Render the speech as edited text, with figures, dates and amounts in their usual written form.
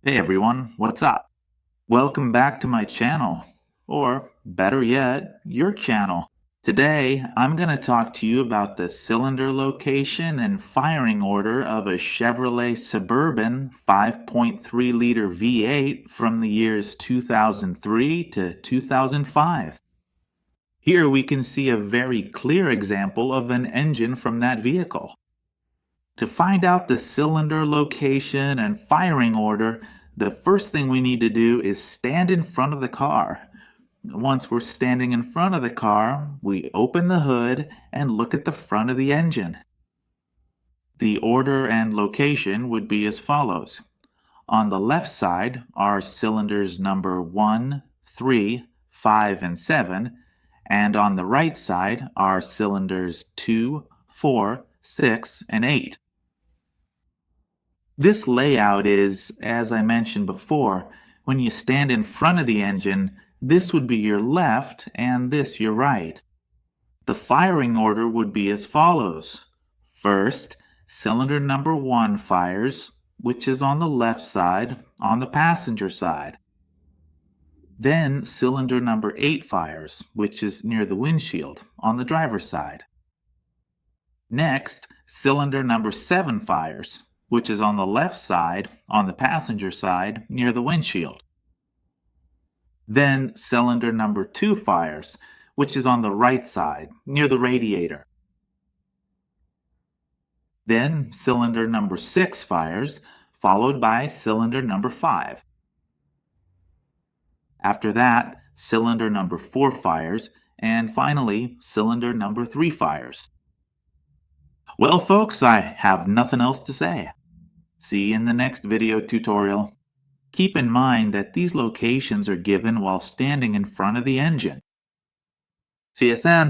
Hey everyone, what's up? Welcome back to my channel, or better yet, your channel. Today, I'm going to talk to you about the cylinder location and firing order of a Chevrolet Suburban 5.3-liter V8 from the years 2003 to 2005. Here we can see a very clear example of an engine from that vehicle. To find out the cylinder location and firing order, the first thing we need to do is stand in front of the car. Once we're standing in front of the car, we open the hood and look at the front of the engine. The order and location would be as follows. On the left side are cylinders number 1, 3, 5, and 7, and on the right side are cylinders 2, 4, 6, and 8. This layout is, as I mentioned before, when you stand in front of the engine, this would be your left and this your right. The firing order would be as follows. First, cylinder number 1 fires, which is on the left side, on the passenger side. Then cylinder number 8 fires, which is near the windshield, on the driver's side. Next, cylinder number 7 fires, which is on the left side, on the passenger side, near the windshield. Then cylinder number 2 fires, which is on the right side, near the radiator. Then cylinder number 6 fires, followed by cylinder number 5. After that, cylinder number 4 fires, and finally, cylinder number 3 fires. Well, folks, I have nothing else to say. See you in the next video tutorial. Keep in mind that these locations are given while standing in front of the engine. See you then.